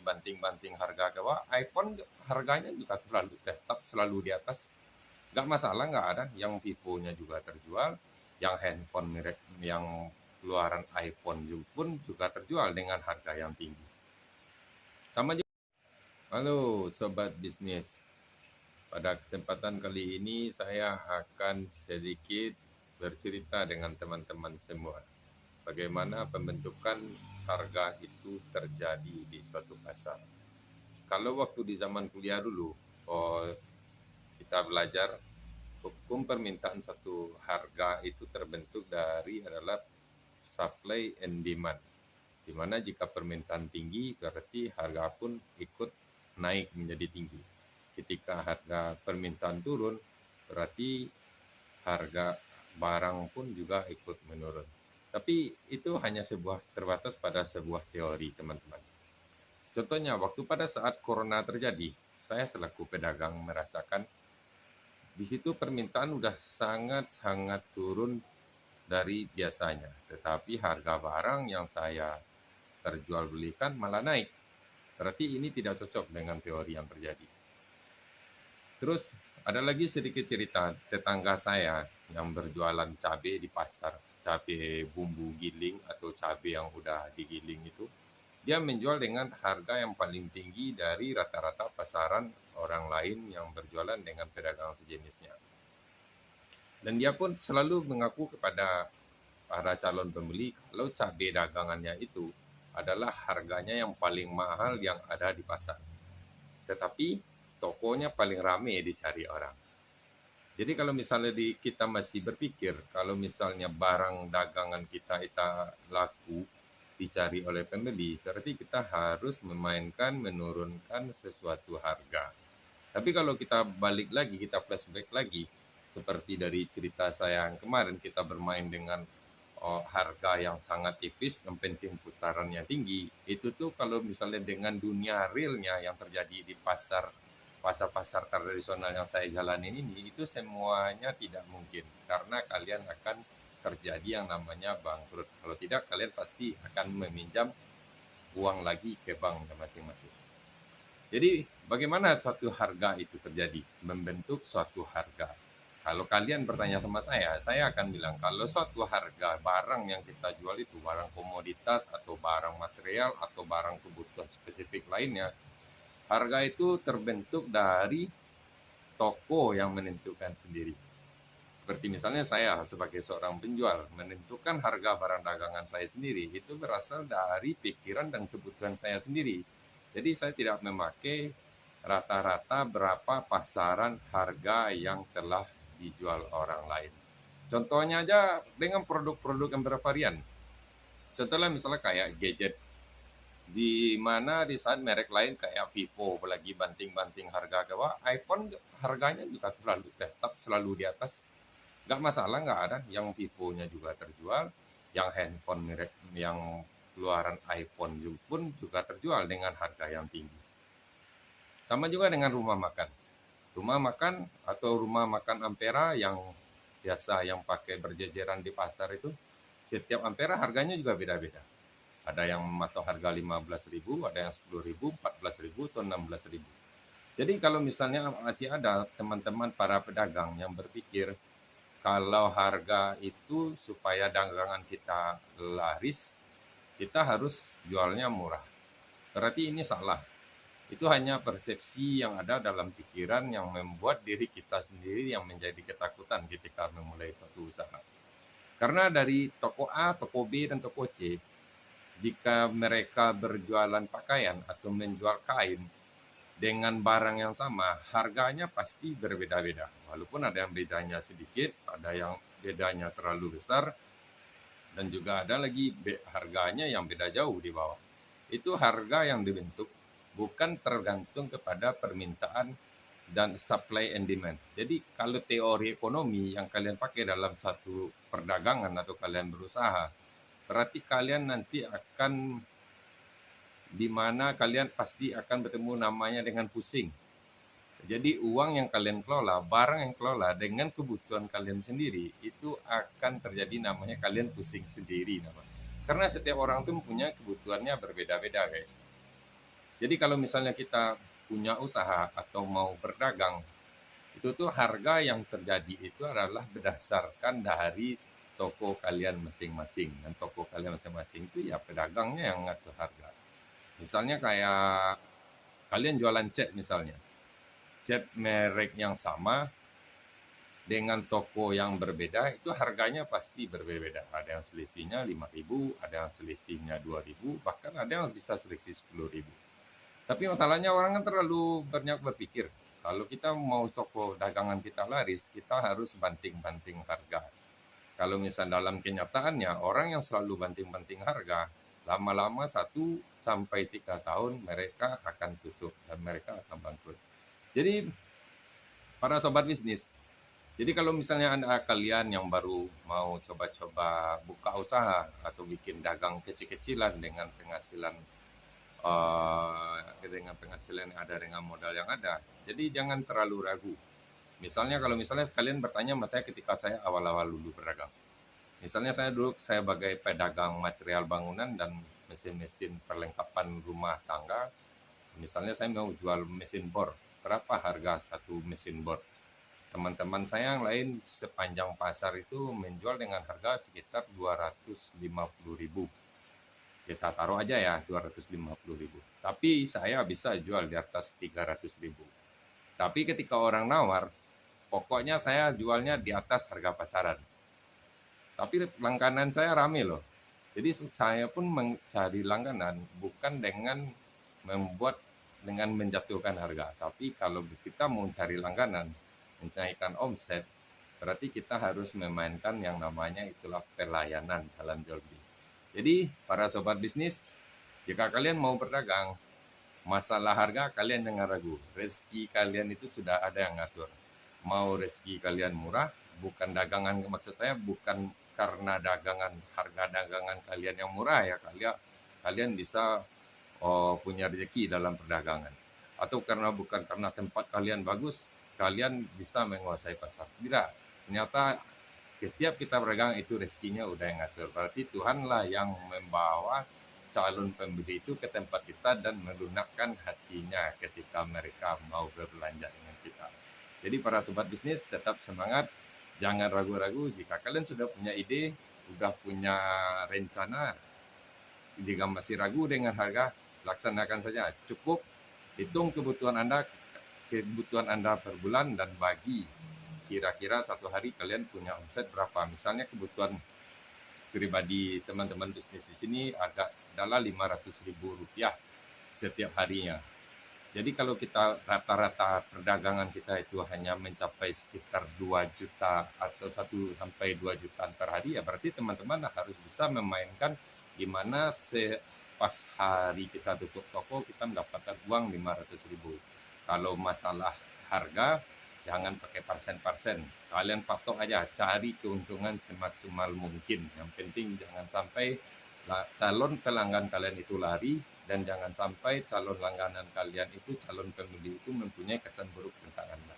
banting-banting harga ke bawah, iPhone harganya juga terlalu tetap selalu di atas. Nggak masalah, nggak ada. Yang Vivo-nya juga terjual, yang handphone merek yang keluaran iPhone pun juga terjual dengan harga yang tinggi. Sama juga. Halo Sobat Bisnis. Pada kesempatan kali ini saya akan sedikit bercerita dengan teman-teman semua. Bagaimana pembentukan harga itu terjadi di suatu pasar. Kalau waktu di zaman kuliah dulu, kita belajar hukum permintaan satu harga itu terbentuk dari adalah supply and demand. Di mana jika permintaan tinggi berarti harga pun ikut naik menjadi tinggi. Ketika harga permintaan turun berarti harga barang pun juga ikut menurun. Tapi itu hanya terbatas pada sebuah teori, teman-teman. Contohnya, waktu pada saat corona terjadi, saya selaku pedagang merasakan di situ permintaan udah sangat-sangat turun dari biasanya. Tetapi harga barang yang saya terjual belikan malah naik. Berarti ini tidak cocok dengan teori yang terjadi. Terus ada lagi sedikit cerita tetangga saya yang berjualan cabai di pasar, cabai bumbu giling atau cabai yang udah digiling itu. Dia menjual dengan harga yang paling tinggi dari rata-rata pasaran orang lain yang berjualan dengan pedagang sejenisnya. Dan dia pun selalu mengaku kepada para calon pembeli kalau cabai dagangannya itu adalah harganya yang paling mahal yang ada di pasar. Tetapi tokonya paling ramai dicari orang. Jadi kalau misalnya kita masih berpikir kalau misalnya barang dagangan kita laku dicari oleh pembeli, berarti kita harus menurunkan sesuatu harga. Tapi kalau kita balik lagi, kita flashback lagi, seperti dari cerita saya yang kemarin, kita bermain dengan harga yang sangat tipis, yang penting putarannya tinggi. Itu tuh kalau misalnya dengan dunia realnya yang terjadi di pasar-pasar tradisional yang saya jalanin ini, itu semuanya tidak mungkin. Karena kalian akan terjadi yang namanya bangkrut. Kalau tidak, kalian pasti akan meminjam uang lagi ke bank masing-masing. Jadi, bagaimana suatu harga itu terjadi? Membentuk suatu harga. Kalau kalian bertanya sama saya akan bilang kalau suatu harga barang yang kita jual itu barang komoditas atau barang material atau barang kebutuhan spesifik lainnya, harga itu terbentuk dari toko yang menentukan sendiri. Seperti misalnya saya sebagai seorang penjual menentukan harga barang dagangan saya sendiri, itu berasal dari pikiran dan kebutuhan saya sendiri. Jadi saya tidak memakai rata-rata berapa pasaran harga yang telah dijual orang lain. Contohnya aja dengan produk-produk yang bervarian. Contohnya misalnya kayak gadget, di mana di saat merek lain kayak Vivo lagi banting-banting harga ke bawah, iPhone harganya juga terlalu tetap selalu di atas. Nggak masalah, nggak ada. Yang Vivo-nya juga terjual, yang handphone merek yang keluaran iPhone pun juga terjual dengan harga yang tinggi. Sama juga dengan rumah makan. Rumah makan atau rumah makan Ampera yang biasa yang pakai berjejeran di pasar itu, setiap Ampera harganya juga beda-beda. Ada yang mematok harga 15.000, ada yang 10.000, 14.000, atau 16.000. Jadi kalau misalnya masih ada teman-teman para pedagang yang berpikir kalau harga itu supaya dagangan kita laris, kita harus jualnya murah. Berarti ini salah. Itu hanya persepsi yang ada dalam pikiran yang membuat diri kita sendiri yang menjadi ketakutan ketika memulai suatu usaha. Karena dari toko A, toko B, dan toko C, jika mereka berjualan pakaian atau menjual kain dengan barang yang sama, harganya pasti berbeda-beda. Walaupun ada yang bedanya sedikit, ada yang bedanya terlalu besar, dan juga ada lagi harganya yang beda jauh di bawah. Itu harga yang dibentuk bukan tergantung kepada permintaan dan supply and demand. Jadi kalau teori ekonomi yang kalian pakai dalam satu perdagangan atau kalian berusaha, berarti kalian nanti akan di mana kalian pasti akan bertemu namanya dengan pusing. Jadi uang yang kalian kelola, barang yang kelola dengan kebutuhan kalian sendiri, itu akan terjadi namanya kalian pusing sendiri namanya. Karena setiap orang itu punya kebutuhannya berbeda-beda, guys. Jadi kalau misalnya kita punya usaha atau mau berdagang, itu tuh harga yang terjadi itu adalah berdasarkan dari toko kalian masing-masing. Dan toko kalian masing-masing itu ya pedagangnya yang ngatur harga. Misalnya kayak kalian jualan cat misalnya. Cat merek yang sama dengan toko yang berbeda itu harganya pasti berbeda. Ada yang selisihnya 5.000, ada yang selisihnya 2.000, bahkan ada yang bisa selisih 10.000. Tapi masalahnya orang kan terlalu banyak berpikir. Kalau kita mau toko dagangan kita laris, kita harus banting-banting harga. Kalau misal dalam kenyataannya, orang yang selalu banting-banting harga, lama-lama 1 sampai 3 tahun mereka akan tutup dan mereka akan bangkrut. Jadi, para sobat bisnis, jadi kalau misalnya Anda kalian yang baru mau coba-coba buka usaha atau bikin dagang kecil-kecilan dengan penghasilan yang ada dengan modal yang ada. Jadi jangan terlalu ragu. Misalnya kalau misalnya kalian bertanya sama saya ketika saya awal-awal dulu berdagang. Misalnya saya dulu sebagai pedagang material bangunan dan mesin-mesin perlengkapan rumah tangga. Misalnya saya mau jual mesin bor. Berapa harga satu mesin bor? Teman-teman saya yang lain sepanjang pasar itu menjual dengan harga sekitar 250.000. Kita taruh aja ya 250.000. Tapi saya bisa jual di atas 300.000. Tapi ketika orang nawar, pokoknya saya jualnya di atas harga pasaran. Tapi langganan saya rame loh. Jadi saya pun mencari langganan bukan dengan membuat dengan menjatuhkan harga. Tapi kalau kita mau cari langganan, mencarikan omset, berarti kita harus memainkan yang namanya itulah pelayanan dalam jual beli. Jadi para sobat bisnis, jika kalian mau berdagang, masalah harga kalian jangan ragu. Rezeki kalian itu sudah ada yang ngatur. Mau rezeki kalian murah, bukan dagangan, maksud saya bukan karena harga dagangan kalian yang murah ya kalian bisa punya rezeki dalam perdagangan. Atau bukan karena tempat kalian bagus, kalian bisa menguasai pasar. Tidak, ternyata setiap kita berdagang itu rezekinya udah yang ngatur. Berarti Tuhanlah yang membawa calon pembeli itu ke tempat kita dan melunakkan hatinya ketika mereka mau berbelanja dengan kita. Jadi para sobat bisnis tetap semangat, jangan ragu-ragu. Jika kalian sudah punya ide, sudah punya rencana, jika masih ragu dengan harga, laksanakan saja. Cukup hitung kebutuhan Anda per bulan dan bagi kira-kira satu hari kalian punya omset berapa. Misalnya kebutuhan pribadi teman-teman bisnis di sini adalah Rp500.000 setiap harinya. Jadi kalau kita rata-rata perdagangan kita itu hanya mencapai sekitar 2 juta atau 1 sampai 2 jutaan per hari, ya berarti teman-teman harus bisa memainkan gimana pas hari kita tutup toko kita mendapatkan uang 500.000. Kalau masalah harga, jangan pakai persen-persen. Kalian patok aja, cari keuntungan semaksimal mungkin. Yang penting jangan sampai calon pelanggan kalian itu lari, dan jangan sampai calon langganan kalian itu, calon pembeli itu mempunyai kesan buruk tentang Anda.